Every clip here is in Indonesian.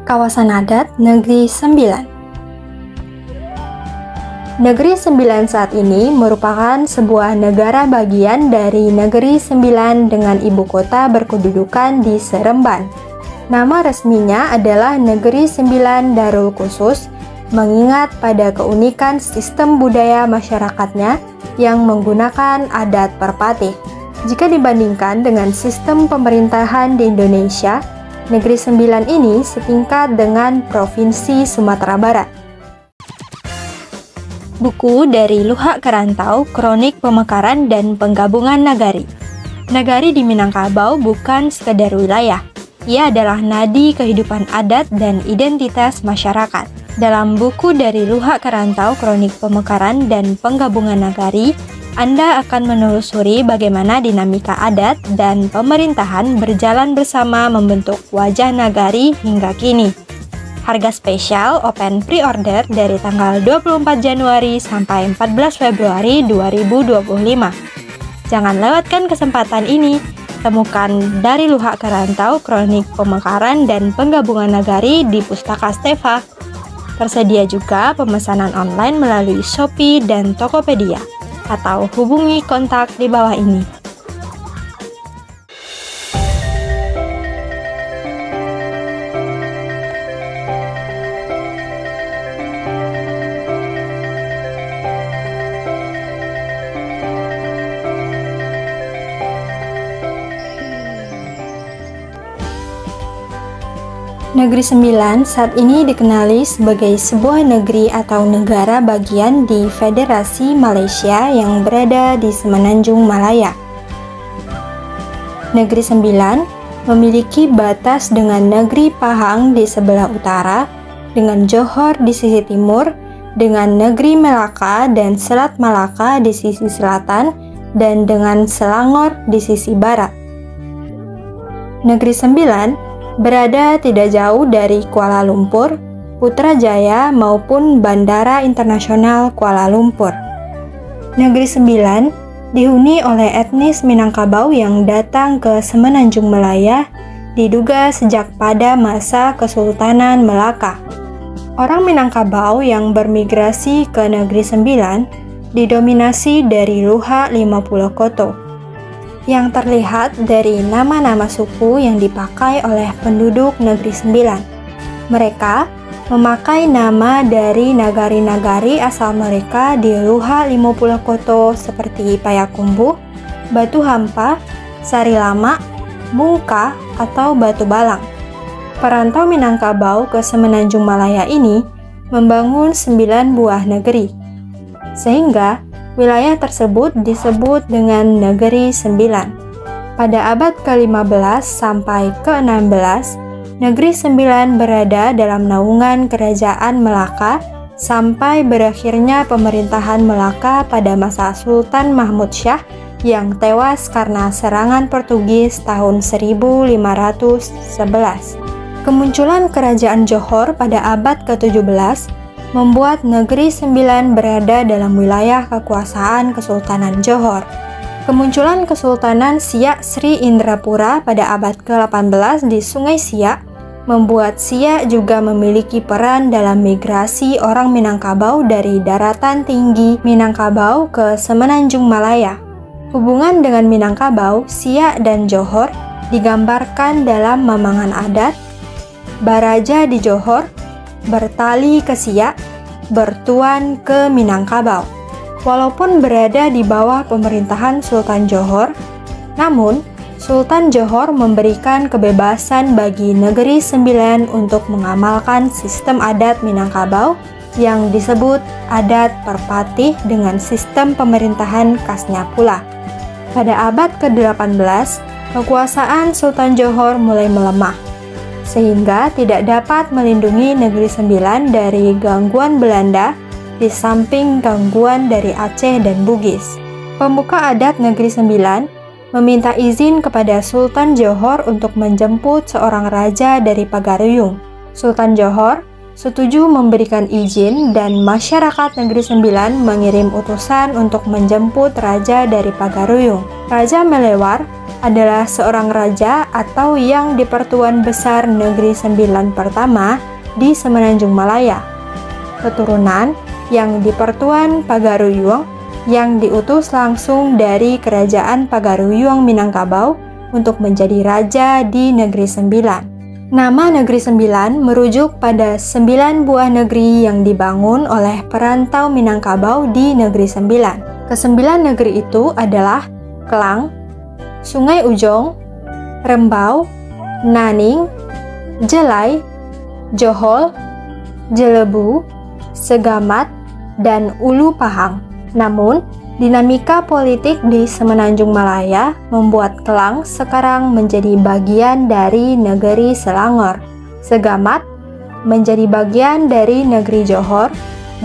Kawasan Adat Negeri Sembilan. Negeri Sembilan saat ini merupakan sebuah negara bagian dari Negeri Sembilan dengan ibu kota berkedudukan di Seremban. Nama resminya adalah Negeri Sembilan Darul Khusus, mengingat pada keunikan sistem budaya masyarakatnya yang menggunakan adat perpatih. Jika dibandingkan dengan sistem pemerintahan di Indonesia, Negeri Sembilan ini setingkat dengan Provinsi Sumatera Barat. Buku dari Luhak Kerantau, Kronik Pemekaran dan Penggabungan Nagari. Nagari di Minangkabau bukan sekedar wilayah. Ia adalah nadi kehidupan adat dan identitas masyarakat. Dalam buku dari Luhak Kerantau, Kronik Pemekaran dan Penggabungan Nagari, Anda akan menelusuri bagaimana dinamika adat dan pemerintahan berjalan bersama membentuk wajah nagari hingga kini. Harga spesial open pre-order dari tanggal 24 Januari sampai 14 Februari 2025. Jangan lewatkan kesempatan ini. Temukan dari Luhak Kerantau, Kronik Pemekaran dan Penggabungan Nagari di Pustaka Stefa. Tersedia juga pemesanan online melalui Shopee dan Tokopedia, atau hubungi kontak di bawah ini. Negeri Sembilan saat ini dikenali sebagai sebuah negeri atau negara bagian di Federasi Malaysia yang berada di Semenanjung Malaya. Negeri Sembilan memiliki batas dengan negeri Pahang di sebelah utara, dengan Johor di sisi timur, dengan negeri Melaka dan Selat Malaka di sisi selatan, dan dengan Selangor di sisi barat. Negeri Sembilan berada tidak jauh dari Kuala Lumpur, Putrajaya maupun Bandara Internasional Kuala Lumpur. Negeri Sembilan dihuni oleh etnis Minangkabau yang datang ke Semenanjung Malaya, diduga sejak pada masa Kesultanan Melaka. Orang Minangkabau yang bermigrasi ke Negeri Sembilan didominasi dari Luhak 50 Koto, yang terlihat dari nama-nama suku yang dipakai oleh penduduk Negeri Sembilan. Mereka memakai nama dari nagari-nagari asal mereka di Luhak 50 Koto seperti Payakumbuh, Batu Hampa, Sari Lama, Mungka, atau Batu Balang. Perantau Minangkabau ke Semenanjung Malaya ini membangun 9 buah negeri, sehingga wilayah tersebut disebut dengan Negeri Sembilan. Pada abad ke-15 sampai ke-16, Negeri Sembilan berada dalam naungan Kerajaan Melaka sampai berakhirnya pemerintahan Melaka pada masa Sultan Mahmud Syah yang tewas karena serangan Portugis tahun 1511. Kemunculan Kerajaan Johor pada abad ke-17 membuat Negeri Sembilan berada dalam wilayah kekuasaan Kesultanan Johor. Kemunculan Kesultanan Siak Sri Indrapura pada abad ke-18 di Sungai Siak membuat Siak juga memiliki peran dalam migrasi orang Minangkabau dari daratan tinggi Minangkabau ke Semenanjung Malaya. Hubungan dengan Minangkabau, Siak, dan Johor digambarkan dalam Mamangan Adat. Baraja di Johor bertali ke Siak, bertuan ke Minangkabau. Walaupun berada di bawah pemerintahan Sultan Johor, namun Sultan Johor memberikan kebebasan bagi Negeri Sembilan untuk mengamalkan sistem adat Minangkabau yang disebut adat perpatih dengan sistem pemerintahan khasnya pula. Pada abad ke-18, kekuasaan Sultan Johor mulai melemah, sehingga tidak dapat melindungi Negeri Sembilan dari gangguan Belanda di samping gangguan dari Aceh dan Bugis. Pembuka adat Negeri Sembilan meminta izin kepada Sultan Johor untuk menjemput seorang raja dari Pagaruyung. Sultan Johor setuju memberikan izin dan masyarakat Negeri Sembilan mengirim utusan untuk menjemput raja dari Pagaruyung. Raja Melewar adalah seorang raja atau yang di Pertuan Besar Negeri Sembilan pertama di Semenanjung Malaya. Keturunan yang di Pertuan Pagaruyung yang diutus langsung dari Kerajaan Pagaruyung Minangkabau untuk menjadi raja di Negeri Sembilan. Nama Negeri Sembilan merujuk pada 9 buah negeri yang dibangun oleh perantau Minangkabau di Negeri Sembilan. Kesembilan negeri itu adalah Klang, Sungai Ujong, Rembau, Naning, Jelai, Johol, Jelebu, Segamat, dan Ulu Pahang. Namun, dinamika politik di Semenanjung Malaya membuat Klang sekarang menjadi bagian dari negeri Selangor, Segamat menjadi bagian dari negeri Johor,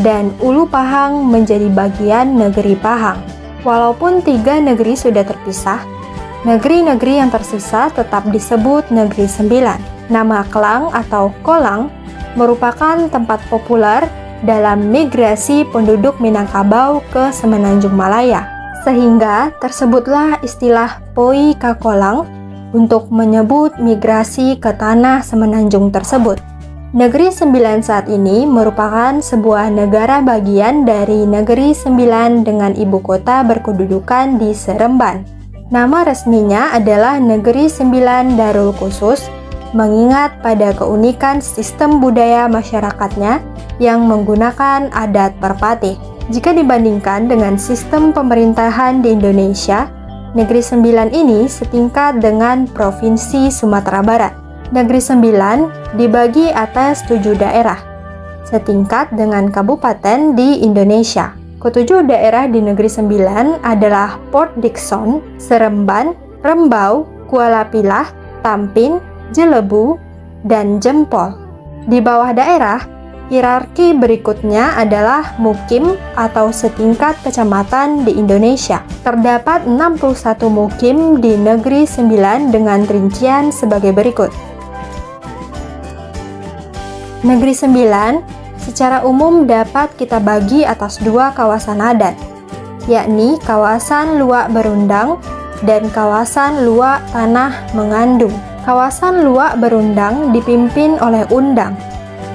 dan Ulu Pahang menjadi bagian negeri Pahang. Walaupun 3 negeri sudah terpisah, negeri-negeri yang tersisa tetap disebut Negeri Sembilan. Nama Klang atau Kolang merupakan tempat populer dalam migrasi penduduk Minangkabau ke Semenanjung Malaya, sehingga tersebutlah istilah Poi Kakolang untuk menyebut migrasi ke tanah Semenanjung tersebut. Negeri Sembilan saat ini merupakan sebuah negara bagian dari Negeri Sembilan dengan ibu kota berkedudukan di Seremban. Nama resminya adalah Negeri Sembilan Darul Khusus, mengingat pada keunikan sistem budaya masyarakatnya yang menggunakan adat Perpati. Jika dibandingkan dengan sistem pemerintahan di Indonesia, Negeri Sembilan ini setingkat dengan Provinsi Sumatera Barat. Negeri Sembilan dibagi atas 7 daerah, setingkat dengan kabupaten di Indonesia. Ketujuh daerah di Negeri Sembilan adalah Port Dickson, Seremban, Rembau, Kuala Pilah, Tampin, Jelebu, dan Jempol. Di bawah daerah, hierarki berikutnya adalah mukim atau setingkat kecamatan di Indonesia. Terdapat 61 mukim di Negeri Sembilan dengan rincian sebagai berikut. Negeri Sembilan secara umum dapat kita bagi atas 2 kawasan adat, yakni kawasan Luak Berundang dan kawasan Luak Tanah Mengandung. Kawasan Luak Berundang dipimpin oleh Undang,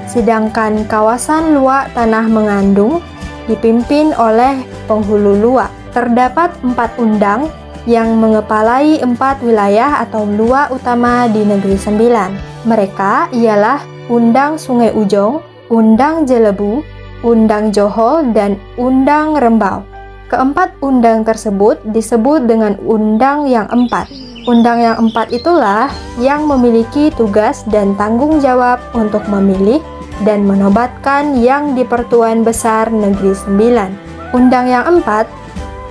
sedangkan kawasan Luak Tanah Mengandung dipimpin oleh Penghulu Luak. Terdapat 4 undang yang mengepalai 4 wilayah atau luak utama di Negeri Sembilan. Mereka ialah Undang Sungai Ujong, Undang Jelebu, Undang Johol, dan Undang Rembau. Keempat undang tersebut disebut dengan Undang yang 4. Undang yang 4 itulah yang memiliki tugas dan tanggung jawab untuk memilih dan menobatkan yang di Pertuan Besar Negeri Sembilan. Undang yang 4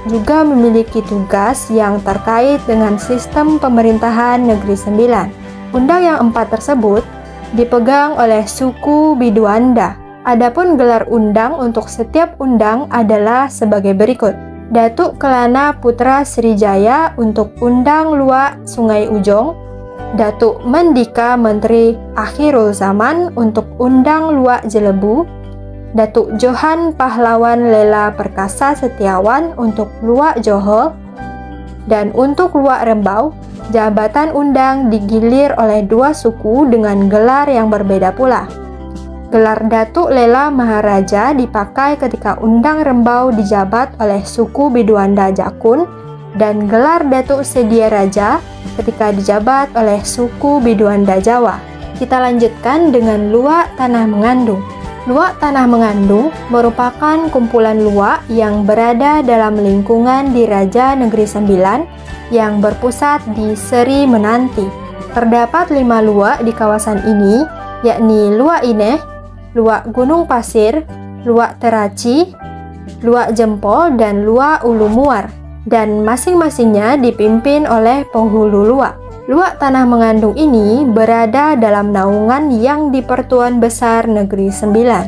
juga memiliki tugas yang terkait dengan sistem pemerintahan Negeri Sembilan. Undang yang 4 tersebut dipegang oleh suku Biduanda. Adapun gelar undang untuk setiap undang adalah sebagai berikut. Datuk Kelana Putra Srijaya untuk Undang Luak Sungai Ujong, Datuk Mendika Menteri Akhirul Zaman untuk Undang Luak Jelebu, Datuk Johan Pahlawan Lela Perkasa Setiawan untuk Luak Johol, dan untuk Luak Rembau, jabatan undang digilir oleh 2 suku dengan gelar yang berbeda pula. Gelar Datuk Lela Maharaja dipakai ketika Undang Rembau dijabat oleh suku Biduanda Jakun, dan gelar Datuk Sedia Raja ketika dijabat oleh suku Biduanda Jawa. Kita lanjutkan dengan Luak Tanah Mengandung. Luak Tanah Mengandung merupakan kumpulan luak yang berada dalam lingkungan di Raja Negeri Sembilan yang berpusat di Seri Menanti. Terdapat 5 luak di kawasan ini, yakni Luak Ineh, Luak Gunung Pasir, Luak Teraci, Luak Jempol, dan Luak Ulu Muar, dan masing-masingnya dipimpin oleh penghulu luak. Luak Tanah Mengandung ini berada dalam naungan yang di Pertuan Besar Negeri Sembilan.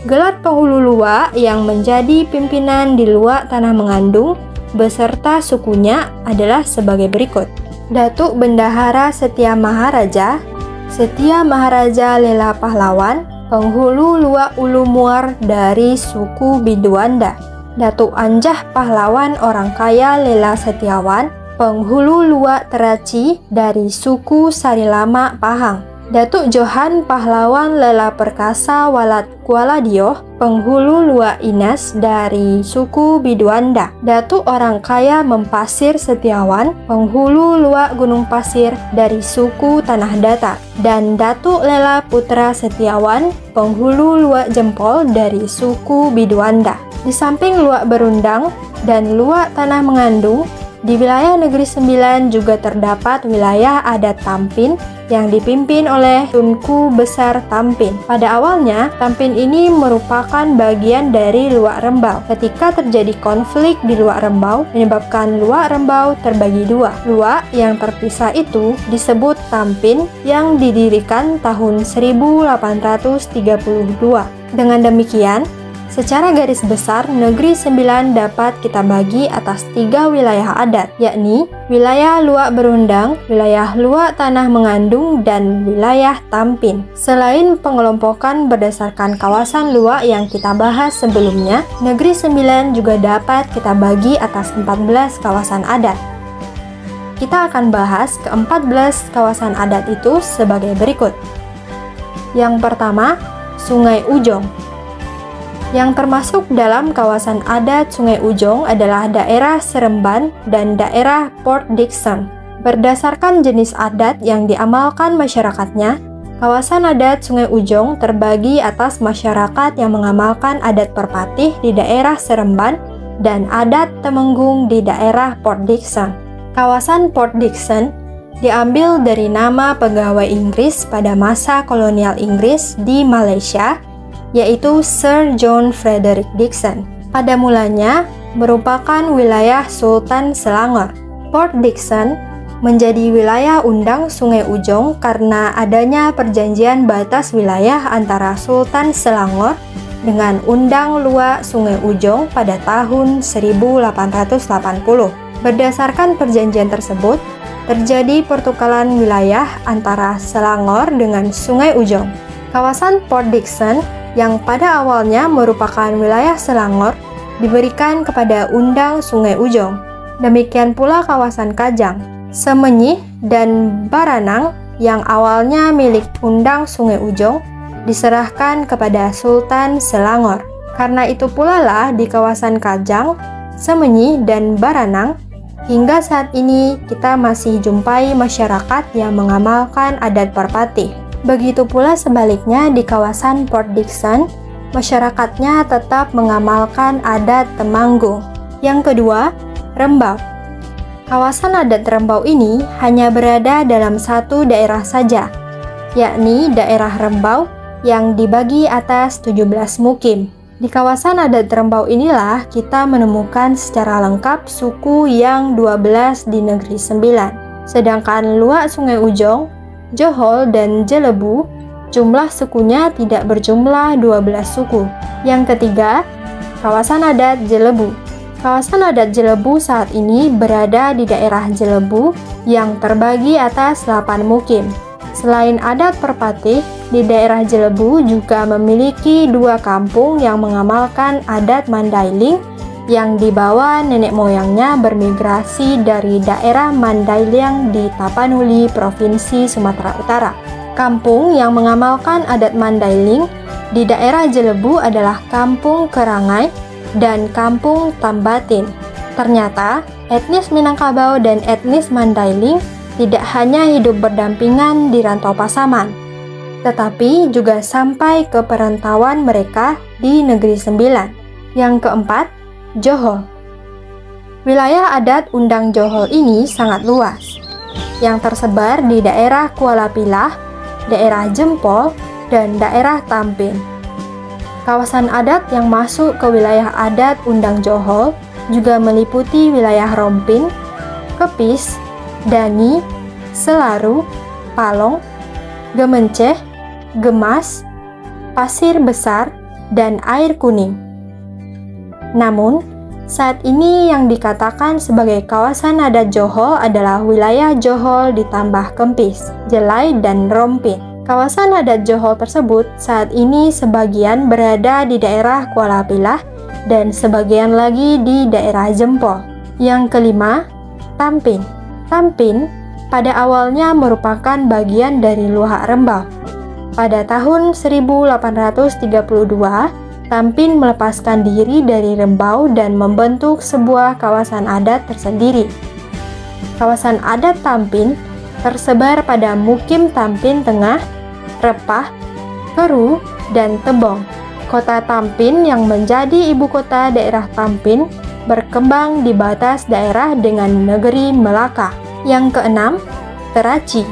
Gelar penghulu luak yang menjadi pimpinan di Luak Tanah Mengandung beserta sukunya adalah sebagai berikut. Datuk Bendahara Setia Maharaja, Setia Maharaja Lela Pahlawan, penghulu Luak Ulu Muar dari suku Biduanda. Datuk Anjah Pahlawan Orang Kaya Lela Setiawan, penghulu Luak Teraci dari suku Sarilama Pahang. Datuk Johan Pahlawan Lela Perkasa Walat Kuala Dioh, penghulu Luak Ines dari suku Biduanda. Datuk Orang Kaya Mempasir Setiawan, penghulu Luak Gunung Pasir dari suku Tanah Datar. Dan Datuk Lela Putra Setiawan, penghulu Luak Jempol dari suku Biduanda. Di samping Luak Berundang dan Luak Tanah Mengandung, di wilayah Negeri Sembilan juga terdapat wilayah adat Tampin yang dipimpin oleh Tunku Besar Tampin. Pada awalnya, Tampin ini merupakan bagian dari Luak Rembau. Ketika terjadi konflik di Luak Rembau, menyebabkan Luak Rembau terbagi dua. Luak yang terpisah itu disebut Tampin yang didirikan tahun 1832. Dengan demikian, secara garis besar, Negeri Sembilan dapat kita bagi atas 3 wilayah adat, yakni wilayah Luak Berundang, wilayah Luak Tanah Mengandung, dan wilayah Tampin. Selain pengelompokan berdasarkan kawasan luak yang kita bahas sebelumnya, Negeri Sembilan juga dapat kita bagi atas 14 kawasan adat. Kita akan bahas ke-14 kawasan adat itu sebagai berikut. Yang pertama, Sungai Ujong. Yang termasuk dalam kawasan adat Sungai Ujong adalah daerah Seremban dan daerah Port Dickson. Berdasarkan jenis adat yang diamalkan masyarakatnya, kawasan adat Sungai Ujong terbagi atas masyarakat yang mengamalkan adat Perpatih di daerah Seremban dan adat Temenggung di daerah Port Dickson. Kawasan Port Dickson diambil dari nama pegawai Inggris pada masa kolonial Inggris di Malaysia, yaitu Sir John Frederick Dickson. Pada mulanya merupakan wilayah Sultan Selangor. Port Dickson menjadi wilayah undang Sungai Ujong karena adanya perjanjian batas wilayah antara Sultan Selangor dengan undang Luak Sungai Ujong pada tahun 1880. Berdasarkan perjanjian tersebut, terjadi pertukaran wilayah antara Selangor dengan Sungai Ujong. Kawasan Port Dickson yang pada awalnya merupakan wilayah Selangor diberikan kepada undang Sungai Ujong. Demikian pula kawasan Kajang, Semenyih, dan Baranang yang awalnya milik undang Sungai Ujong diserahkan kepada Sultan Selangor. Karena itu pula lah di kawasan Kajang, Semenyih, dan Baranang hingga saat ini kita masih jumpai masyarakat yang mengamalkan adat Perpatih. Begitu pula sebaliknya di kawasan Port Dickson, masyarakatnya tetap mengamalkan adat Temanggung. Yang kedua, Rembau. Kawasan adat Rembau ini hanya berada dalam satu daerah saja, yakni daerah Rembau yang dibagi atas 17 mukim. Di kawasan adat Rembau inilah kita menemukan secara lengkap suku yang 12 di Negeri Sembilan. Sedangkan Luak Sungai Ujong, Johol, dan Jelebu, jumlah sukunya tidak berjumlah 12 suku. Yang ketiga, kawasan adat Jelebu. Kawasan adat Jelebu saat ini berada di daerah Jelebu yang terbagi atas 8 mukim. Selain adat Perpatih, di daerah Jelebu juga memiliki 2 kampung yang mengamalkan adat Mandailing yang dibawa nenek moyangnya bermigrasi dari daerah Mandailing di Tapanuli, Provinsi Sumatera Utara. Kampung yang mengamalkan adat Mandailing di daerah Jelebu adalah Kampung Kerangai dan Kampung Tambatin. Ternyata, etnis Minangkabau dan etnis Mandailing tidak hanya hidup berdampingan di Rantau Pasaman, tetapi juga sampai ke perantauan mereka di Negeri Sembilan. Yang keempat, Johol. Wilayah adat undang Johol ini sangat luas, yang tersebar di daerah Kuala Pilah, daerah Jempol, dan daerah Tampin. Kawasan adat yang masuk ke wilayah adat undang Johol juga meliputi wilayah Rompin, Kepis, Dangi, Selaru, Palong, Gemenceh, Gemas, Pasir Besar, dan Air Kuning. Namun, saat ini yang dikatakan sebagai kawasan adat Johol adalah wilayah Johol ditambah Kempis, Jelai, dan Rompin. Kawasan adat Johol tersebut saat ini sebagian berada di daerah Kuala Pilah dan sebagian lagi di daerah Jempol. Yang kelima, Tampin. Tampin pada awalnya merupakan bagian dari Luhak Rembau. Pada tahun 1832, Tampin melepaskan diri dari Rembau dan membentuk sebuah kawasan adat tersendiri. Kawasan adat Tampin tersebar pada Mukim Tampin Tengah, Repah, Keru, dan Tebong. Kota Tampin yang menjadi ibu kota daerah Tampin berkembang di batas daerah dengan negeri Melaka. Yang keenam, Teraci.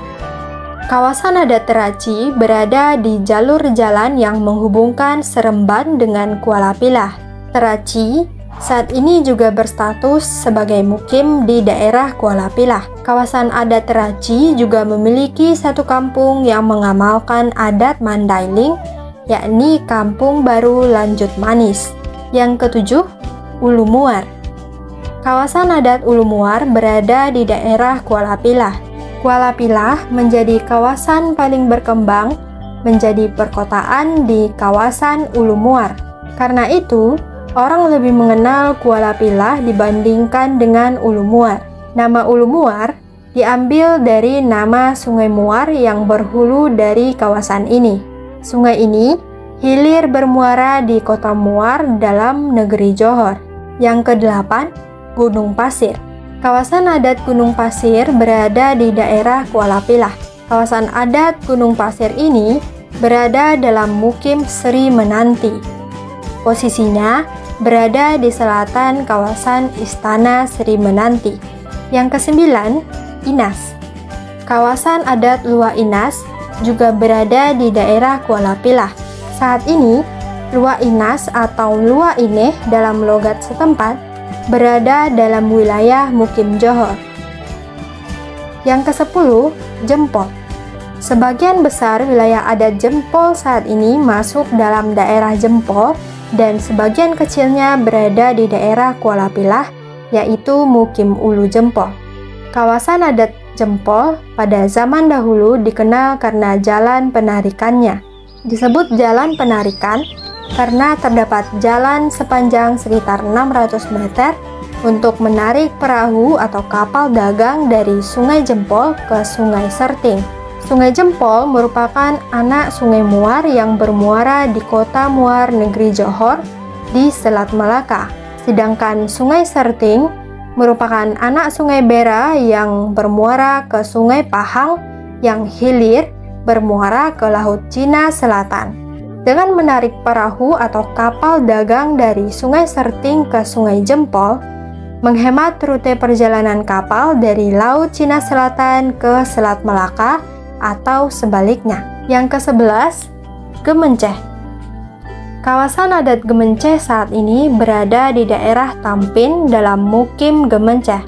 Kawasan adat Teraci berada di jalur jalan yang menghubungkan Seremban dengan Kuala Pilah. Teraci saat ini juga berstatus sebagai mukim di daerah Kuala Pilah. Kawasan adat Teraci juga memiliki satu kampung yang mengamalkan adat Mandailing, yakni Kampung Baru Lanjut Manis. Yang ketujuh, Ulu Muar. Kawasan adat Ulu Muar berada di daerah Kuala Pilah. Kuala Pilah menjadi kawasan paling berkembang menjadi perkotaan di kawasan Ulu Muar. Karena itu, orang lebih mengenal Kuala Pilah dibandingkan dengan Ulu Muar. Nama Ulu Muar diambil dari nama Sungai Muar yang berhulu dari kawasan ini. Sungai ini hilir bermuara di Kota Muar dalam negeri Johor. Yang kedelapan, Gunung Pasir. Kawasan adat Gunung Pasir berada di daerah Kuala Pilah. Kawasan adat Gunung Pasir ini berada dalam Mukim Sri Menanti. Posisinya berada di selatan kawasan Istana Sri Menanti. Yang kesembilan, Inas. Kawasan adat Luak Inas juga berada di daerah Kuala Pilah. Saat ini, Luak Inas atau Luak Ineh dalam logat setempat berada dalam wilayah Mukim Johor. Yang ke-10, Jempol. Sebagian besar wilayah adat Jempol saat ini masuk dalam daerah Jempol dan sebagian kecilnya berada di daerah Kuala Pilah, yaitu Mukim Ulu Jempol. Kawasan adat Jempol pada zaman dahulu dikenal karena jalan penarikannya. Disebut jalan penarikan karena terdapat jalan sepanjang sekitar 600 meter untuk menarik perahu atau kapal dagang dari Sungai Jempol ke Sungai Serting. Sungai Jempol merupakan anak Sungai Muar yang bermuara di Kota Muar, negeri Johor, di Selat Melaka. Sedangkan Sungai Serting merupakan anak Sungai Bera yang bermuara ke Sungai Pahang yang hilir bermuara ke Laut Cina Selatan. Dengan menarik perahu atau kapal dagang dari Sungai Serting ke Sungai Jempol, menghemat rute perjalanan kapal dari Laut Cina Selatan ke Selat Melaka atau sebaliknya. Yang ke-11, Gemenceh. Kawasan adat Gemenceh saat ini berada di daerah Tampin dalam Mukim Gemenceh.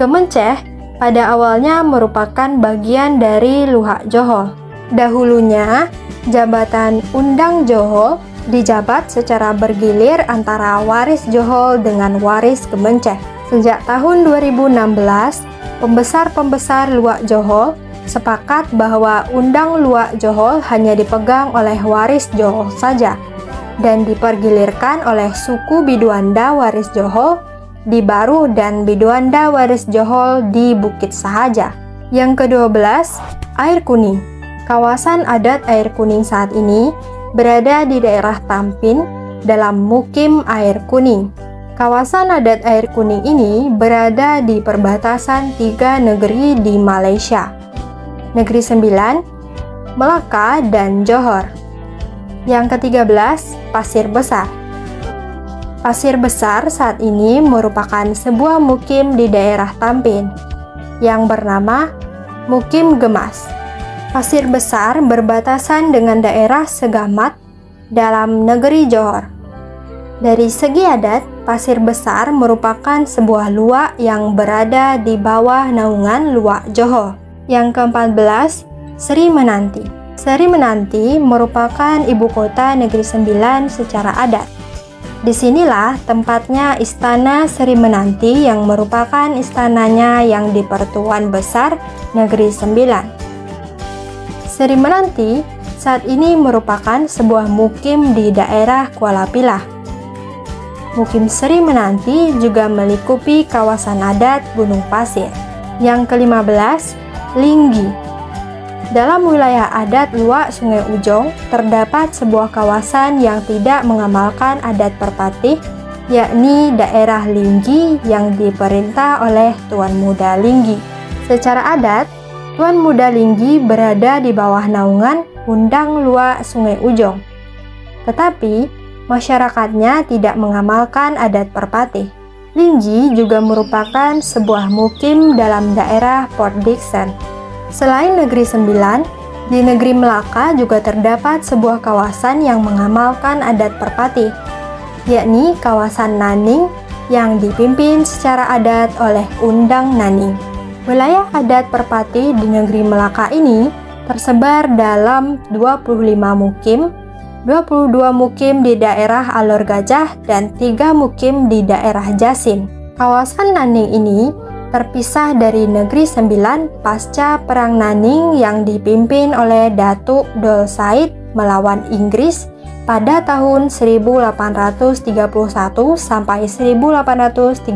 Gemenceh pada awalnya merupakan bagian dari Luhak Johor. Dahulunya, jabatan Undang Johor dijabat secara bergilir antara waris Johor dengan waris Gemenceh. Sejak tahun 2016, pembesar-pembesar Luak Johor sepakat bahwa Undang Luak Johor hanya dipegang oleh waris Johor saja dan dipergilirkan oleh suku Biduanda waris Johor di Baru dan Biduanda waris Johor di Bukit Sahaja. Yang ke-12, Air Kuning. Kawasan adat Air Kuning saat ini berada di daerah Tampin dalam Mukim Air Kuning. Kawasan adat Air Kuning ini berada di perbatasan 3 negeri di Malaysia, Negeri Sembilan, Melaka, dan Johor. Yang ke-13, Pasir Besar. Pasir Besar saat ini merupakan sebuah mukim di daerah Tampin yang bernama Mukim Gemas. Pasir Besar berbatasan dengan daerah Segamat dalam negeri Johor. Dari segi adat, Pasir Besar merupakan sebuah luak yang berada di bawah naungan Luak Johor. Yang ke-14, Sri Menanti. Sri Menanti merupakan ibu kota Negeri Sembilan secara adat. Disinilah tempatnya Istana Sri Menanti yang merupakan istananya yang di Pertuan Besar Negeri Sembilan. Sri Menanti saat ini merupakan sebuah mukim di daerah Kuala Pilah. Mukim Seri Menanti juga melingkupi kawasan adat Gunung Pasir. Yang ke-15, Linggi. Dalam wilayah adat Luak Sungai Ujong, terdapat sebuah kawasan yang tidak mengamalkan adat perpatih, yakni daerah Linggi yang diperintah oleh Tuan Muda Linggi. Secara adat, Tuan Muda Linggi berada di bawah naungan Undang Luak Sungai Ujong. Tetapi, masyarakatnya tidak mengamalkan adat perpatih. Linggi juga merupakan sebuah mukim dalam daerah Port Dickson. Selain Negeri Sembilan, di Negeri Melaka juga terdapat sebuah kawasan yang mengamalkan adat perpatih, yakni kawasan Naning yang dipimpin secara adat oleh Undang Naning. Wilayah adat perpatih di Negeri Melaka ini tersebar dalam 25 mukim, 22 mukim di daerah Alor Gajah, dan 3 mukim di daerah Jasin. Kawasan Naning ini terpisah dari Negeri Sembilan pasca Perang Naning yang dipimpin oleh Datuk Dol Said melawan Inggris pada tahun 1831 sampai 1832,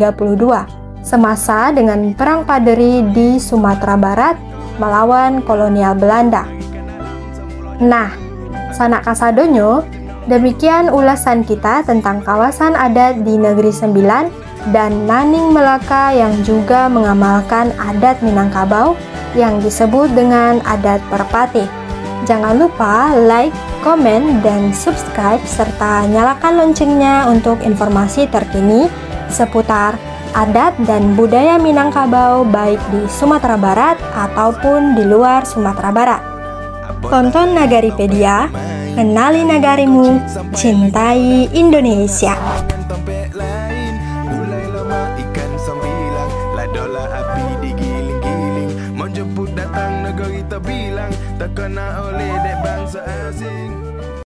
semasa dengan Perang Paderi di Sumatera Barat melawan kolonial Belanda. Nah, sanak kasadonyo, demikian ulasan kita tentang kawasan adat di Negeri Sembilan dan Naning Melaka yang juga mengamalkan adat Minangkabau yang disebut dengan adat perpatih. Jangan lupa like, komen, dan subscribe serta nyalakan loncengnya untuk informasi terkini seputar adat dan budaya Minangkabau baik di Sumatera Barat ataupun di luar Sumatera Barat. Tonton Nagaripedia, kenali nagarimu, cintai Indonesia. Menjemput datang negeri terbilang, terkena oleh dek bangsa asing.